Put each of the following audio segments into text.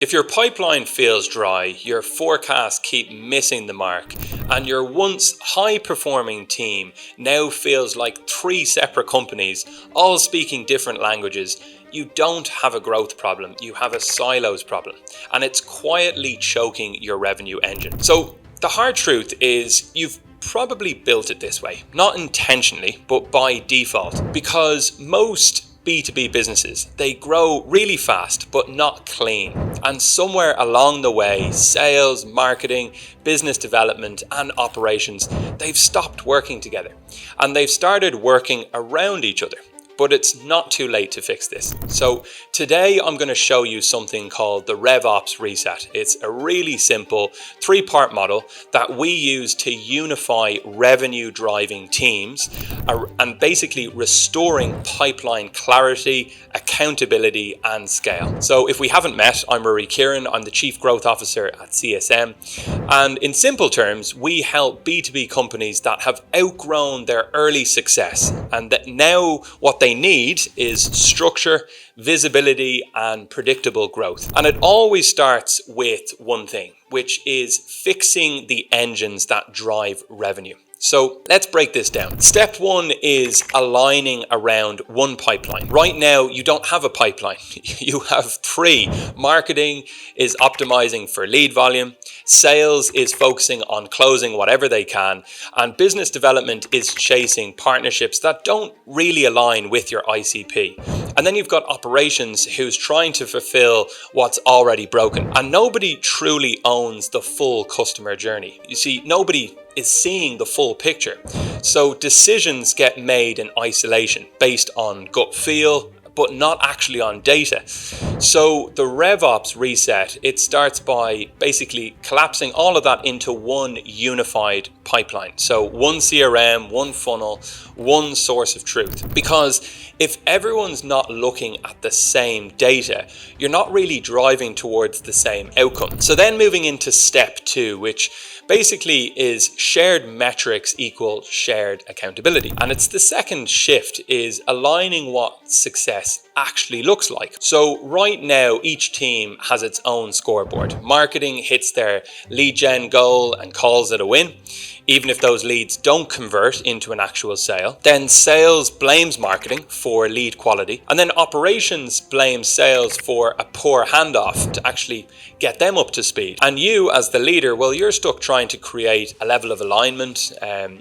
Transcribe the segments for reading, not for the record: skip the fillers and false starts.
If your pipeline feels dry, your forecasts keep missing the mark, and your once high-performing team now feels like three separate companies, all speaking different languages, you don't have a growth problem, you have a silos problem, and it's quietly choking your revenue engine. So the hard truth is you've probably built it this way, not intentionally, but by default, because most B2B businesses, they grow really fast, but not clean. And somewhere along the way, sales, marketing, business development, and operations, they've stopped working together. And they've started working around each other. But it's not too late to fix this. So today I'm going to show you something called the RevOps Reset. It's a really simple 3-part model that we use to unify revenue driving teams and basically restoring pipeline clarity, accountability, and scale. So if we haven't met, I'm Rory Keran. I'm the Chief Growth Officer at CSM. And in simple terms, we help B2B companies that have outgrown their early success and that now what they need is structure, visibility, and predictable growth. And it always starts with one thing, which is fixing the engines that drive revenue. So let's break this down. Step 1 is aligning around one pipeline. Right now, you don't have a pipeline. You have 3. Marketing is optimizing for lead volume. Sales is focusing on closing whatever they can. And business development is chasing partnerships that don't really align with your ICP. And then you've got operations who's trying to fulfill what's already broken. And nobody truly owns the full customer journey. You see, nobody is seeing the full picture. So decisions get made in isolation based on gut feel, but not actually on data. So the RevOps Reset, it starts by basically collapsing all of that into one unified pipeline. So one CRM, one funnel, one source of truth. Because if everyone's not looking at the same data, you're not really driving towards the same outcome. So then moving into step 2, which basically is shared metrics equal shared accountability. And it's the second shift, is aligning what success actually looks like. So right now, each team has its own scoreboard. Marketing hits their lead gen goal and calls it a win, even if those leads don't convert into an actual sale. Then sales blames marketing for lead quality. And then operations blames sales for a poor handoff to actually get them up to speed. And you as the leader, well, you're stuck trying to create a level of alignment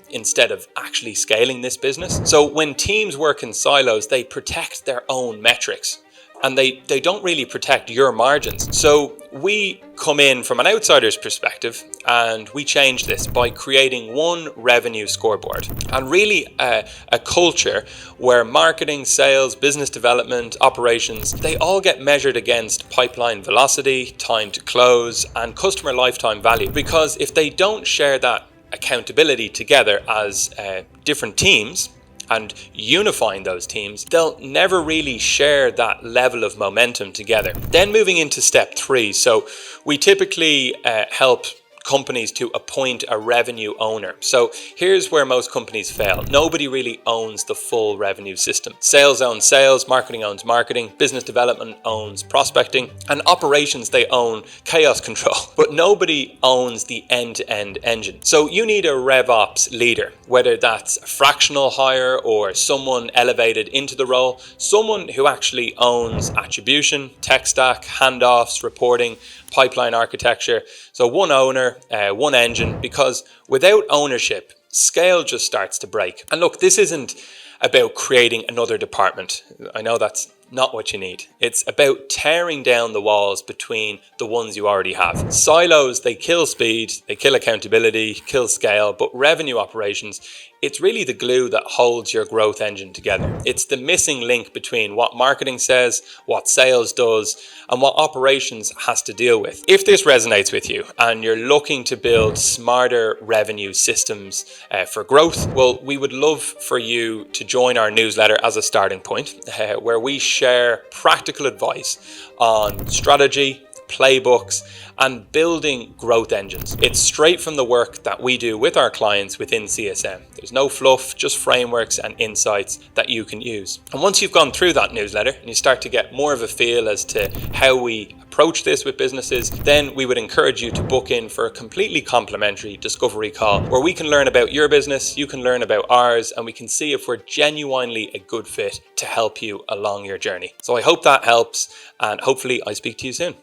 instead of actually scaling this business. So when teams work in silos, they protect their own metrics, and they don't really protect your margins. So we come in from an outsider's perspective and we change this by creating one revenue scoreboard and really a culture where marketing, sales, business development, operations, they all get measured against pipeline velocity, time to close, and customer lifetime value. Because if they don't share that accountability together as different teams, and unifying those teams, they'll never really share that level of momentum together. Then moving into step 3. So we typically help companies to appoint a revenue owner. So here's where most companies fail. Nobody really owns the full revenue system. Sales owns sales, marketing owns marketing, business development owns prospecting, and operations, they own chaos control. But nobody owns the end-to-end engine. So you need a RevOps leader, whether that's a fractional hire or someone elevated into the role, someone who actually owns attribution, tech stack, handoffs, reporting, pipeline architecture. So one owner, one engine, because without ownership, scale just starts to break. And look, this isn't about creating another department. I know that's not what you need. It's about tearing down the walls between the ones you already have. Silos, they kill speed, they kill accountability, kill scale, but revenue operations, it's really the glue that holds your growth engine together. It's the missing link between what marketing says, what sales does, and what operations has to deal with. If this resonates with you and you're looking to build smarter revenue systems for growth, well, we would love for you to join our newsletter as a starting point, where we share practical advice on strategy, playbooks, and building growth engines. It's straight from the work that we do with our clients within CSM. There's no fluff, just frameworks and insights that you can use. And once you've gone through that newsletter and you start to get more of a feel as to how we approach this with businesses, then we would encourage you to book in for a completely complimentary discovery call where we can learn about your business, you can learn about ours, and we can see if we're genuinely a good fit to help you along your journey. So I hope that helps, and hopefully I speak to you soon.